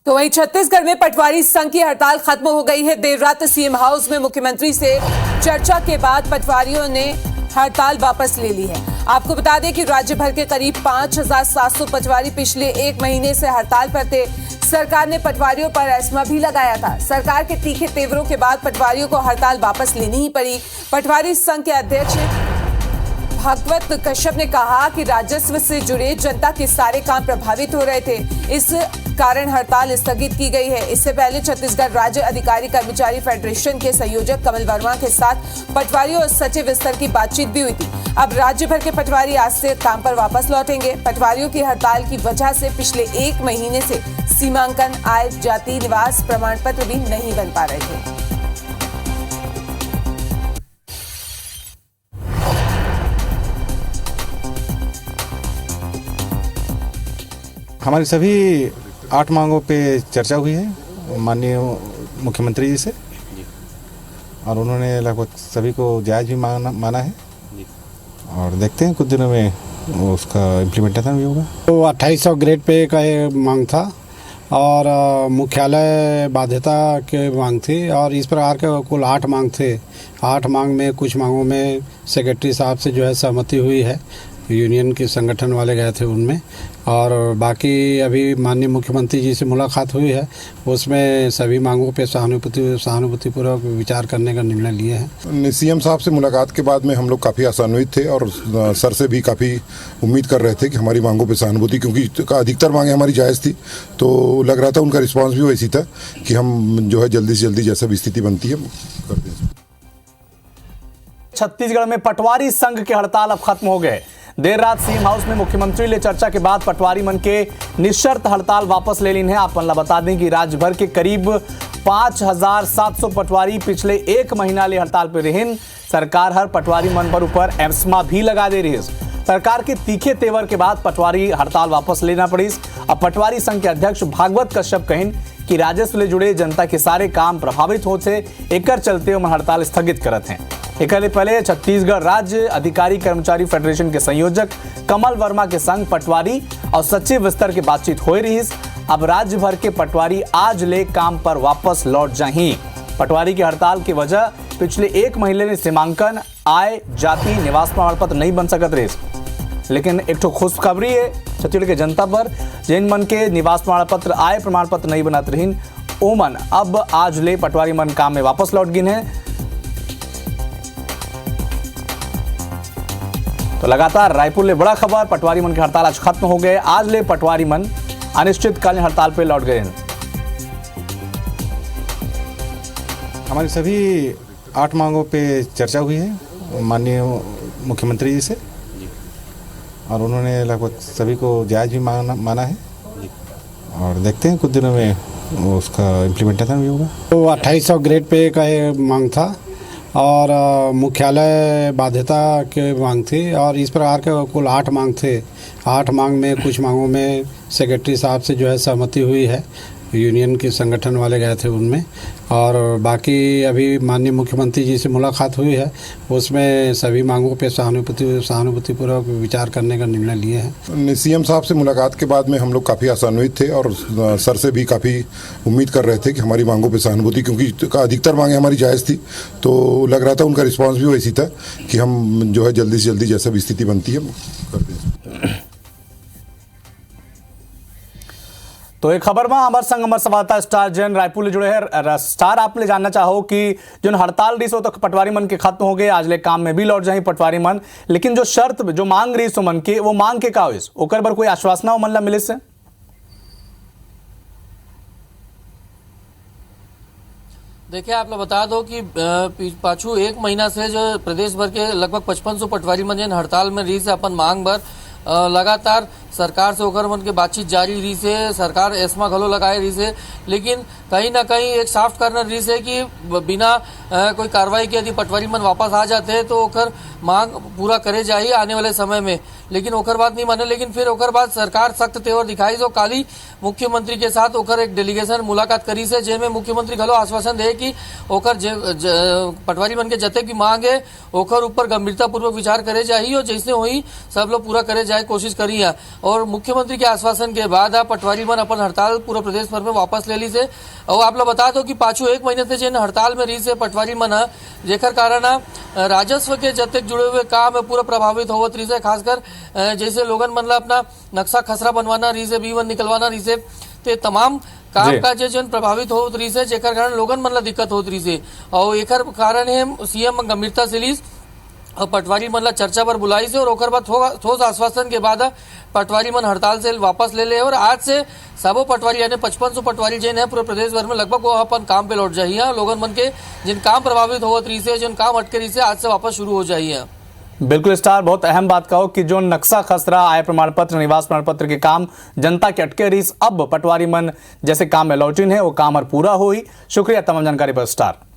तो वहीं छत्तीसगढ़ में पटवारी संघ की हड़ताल खत्म हो गई है। देर रात सीएम हाउस में मुख्यमंत्री से चर्चा के बाद पटवारियों ने हड़ताल वापस ले ली है। आपको बता दें कि राज्य भर के करीब 5,700 पटवारी पिछले एक महीने से हड़ताल पर थे। सरकार ने पटवारियों पर एस्मा भी लगाया था। सरकार के तीखे तेवरों के बाद पटवारियों को हड़ताल वापस लेनी ही पड़ी। पटवारी संघ के अध्यक्ष भागवत कश्यप ने कहा कि राजस्व से जुड़े जनता के सारे काम प्रभावित हो रहे थे, इस कारण हड़ताल स्थगित की गई है। इससे पहले छत्तीसगढ़ राज्य अधिकारी कर्मचारी फेडरेशन के संयोजक कमल वर्मा के साथ पटवारियों और सचिव स्तर की बातचीत भी हुई थी। अब राज्य भर के पटवारी आज से काम पर वापस लौटेंगे। पटवारियों की हड़ताल की वजह से पिछले एक महीने से सीमांकन, आय, जाति, निवास प्रमाण पत्र भी नहीं बन पा रहे थे। हमारी सभी 8 मांगों पे चर्चा हुई है माननीय मुख्यमंत्री जी से, और उन्होंने लगभग सभी को जायज़ भी माना है, और देखते हैं कुछ दिनों में उसका इम्प्लीमेंटेशन भी होगा। तो 2800 ग्रेड पे का ये मांग था और मुख्यालय बाध्यता के मांग थी, और इस प्रकार के कुल 8 मांग थे। 8 मांग में कुछ मांगों में सेक्रेटरी साहब से जो है सहमति हुई है, यूनियन के संगठन वाले गए थे उनमें, और बाकी अभी माननीय मुख्यमंत्री जी से मुलाकात हुई है, उसमें सभी मांगों पे सहानुभूतिपूर्वक विचार करने का निर्णय लिए हैं। सीएम साहब से मुलाकात के बाद में हम लोग काफ़ी आशान्वित थे और सर से भी काफ़ी उम्मीद कर रहे थे कि हमारी मांगों पे सहानुभूति, क्योंकि अधिकतर मांगें हमारी जायज़ थी, तो लग रहा था उनका रिस्पॉन्स भी वैसी था कि हम जो है जल्दी से जल्दी जैसा भी स्थिति बनती है कर दें। छत्तीसगढ़ में पटवारी संघ के हड़ताल अब खत्म हो गए। देर रात सीएम हाउस में मुख्यमंत्री ले चर्चा के बाद पटवारी मन के निशर्त हड़ताल वापस ले ली है। आप बता दें कि राज्य भर के करीब 5,700 पटवारी पिछले एक महीना ले हड़ताल पर रहे। सरकार हर पटवारी मन पर ऊपर एस्मा भी लगा दे रही है। सरकार के तीखे तेवर के बाद पटवारी हड़ताल वापस लेना पड़ी। अब पटवारी संघ के अध्यक्ष भागवत कश्यप कहें कि राजस्व से जुड़े जनता के सारे काम प्रभावित होते, एकर चलते हम हड़ताल स्थगित करत हैं। एक पहले छत्तीसगढ़ राज्य अधिकारी कर्मचारी फेडरेशन के संयोजक कमल वर्मा के संग पटवारी और सचिव स्तर की बातचीत हो रही है। अब राज्य भर के पटवारी आज ले काम पर वापस लौट जाएं। पटवारी की हड़ताल की वजह पिछले एक महीने में सीमांकन, आय, जाति, निवास प्रमाण पत्र नहीं बन सकत रहे। लेकिन एक तो खुशखबरी है छत्तीसगढ़ के जनता पर, जिन मन के निवास प्रमाण पत्र, आय प्रमाण पत्र नहीं बनत रही, ओ मन अब आज ले पटवारी मन काम में वापस लौट गए हैं। तो लगातार रायपुर ले बड़ा खबर, पटवारी मन की हड़ताल आज खत्म हो गए। आज ले पटवारी मन अनिश्चितकालीन हड़ताल पे लौट गए हैं। हमारी सभी 8 मांगों पे चर्चा हुई है माननीय मुख्यमंत्री जी से, और उन्होंने लगभग सभी को जायज़ भी माना है, और देखते हैं कुछ दिनों में उसका इम्प्लीमेंटेशन भी होगा। तो 2800 ग्रेड पे का ये मांग था और मुख्यालय बाध्यता के मांग थी, और इस प्रकार के कुल 8 मांग थे। 8 मांग में कुछ मांगों में सेक्रेटरी साहब से जो है सहमति हुई है, यूनियन के संगठन वाले गए थे उनमें, और बाकी अभी माननीय मुख्यमंत्री जी से मुलाकात हुई है, उसमें सभी मांगों पे सहानुभूतिपूर्वक विचार करने का निर्णय लिए हैं। सीएम साहब से मुलाकात के बाद में हम लोग काफ़ी आशान्वित थे और सर से भी काफ़ी उम्मीद कर रहे थे कि हमारी मांगों पे सहानुभूति, क्योंकि अधिकतर मांगें हमारी जायज़ थी, तो लग रहा था उनका रिस्पॉन्स भी वैसी था कि हम जो है जल्दी से जल्दी जैसा भी स्थिति बनती है कर दें। तो एक खबर में अमर संग अमर संवाददाता स्टार जैन रायपुर ले जुड़े हैं। स्टार, आप ले जानना चाहो कि जो हड़ताल रही सो तो पटवारी मन के खत्म हो गए, आज ले काम में भी लौट जाए पटवारी मन, लेकिन जो शर्त जो मांग रही सो मन के, वो मांग के का हो, ओकर पर कोई आश्वासन मन ला मिले से? देखिए, आप लोग बता दो कि पाछू एक महीना से जो प्रदेश भर के लगभग 5500 पटवारी मन जन हड़ताल में रही से अपन मांग भर लगातार सरकार से ओकर मन के बातचीत जारी रही से, सरकार एस्मा घलो लगाए रही से, लेकिन कहीं ना कहीं एक सॉफ्ट कार्नर रही से कि बिना कोई कार्रवाई के यदि पटवारी मन वापस आ जाते हैं तो ओकर मांग पूरा करे जाही आने वाले समय में। लेकिन ओकर बाद नहीं माने। लेकिन फिर ओकर बाद सरकार सख्त तेवर दिखाई जो काली मुख्यमंत्री के साथ ओकर एक डेलीगेशन मुलाकात करी से, जेमे मुख्यमंत्री घलो आश्वासन दे कि ओकर पटवारी मन के जते की मांग है ओकर ऊपर गंभीरता पूर्वक विचार करे जाही और जैसे हुई सब लोग पूरा करे जाए कोशिश करी है। और मुख्यमंत्री के आश्वासन के बाद पटवारी मन अपन हड़ताल पूरा प्रदेश भर में वापस ले ली से। और आप लोग बता दो कि पाछू एक महीने से जिन हड़ताल में रही से पटवारी मन जेकर कारण राजस्व के जते जुड़े हुए काम है पूरा प्रभावित होवत रही से। खासकर जैसे लोगन मन ला अपना नक्शा खसरा बनवाना रही से, B1 निकलवाना रही से, ते तमाम काम काज जन प्रभावित होत रही से, जेकर कारण लोगन मन ला दिक्कत होत रही से। और एकर कारण है सीएम गंभीरता से लीस और पटवारी मन ला चर्चा पर बुलाई से। और ओकर बाद ठोस आश्वासन के बाद पटवारी मन हड़ताल से वापस ले ले। और आज से सबो पटवारी यानी 5500 पटवारी जिन है पूरे प्रदेश भर में लगभग वो अपन काम पे लौट जाइए। लोगन मन के जिन काम प्रभावित होत रही से, जिन काम अटके रही से, आज से वापस शुरू हो जाइए। बिल्कुल स्टार, बहुत अहम बात कहो कि जो नक्शा खसरा, आय प्रमाण पत्र, निवास प्रमाण पत्र के काम जनता के अटके रही, अब पटवारी मन जैसे काम में लौटिन है वो काम और पूरा हो ही। शुक्रिया तमाम जानकारी पर स्टार।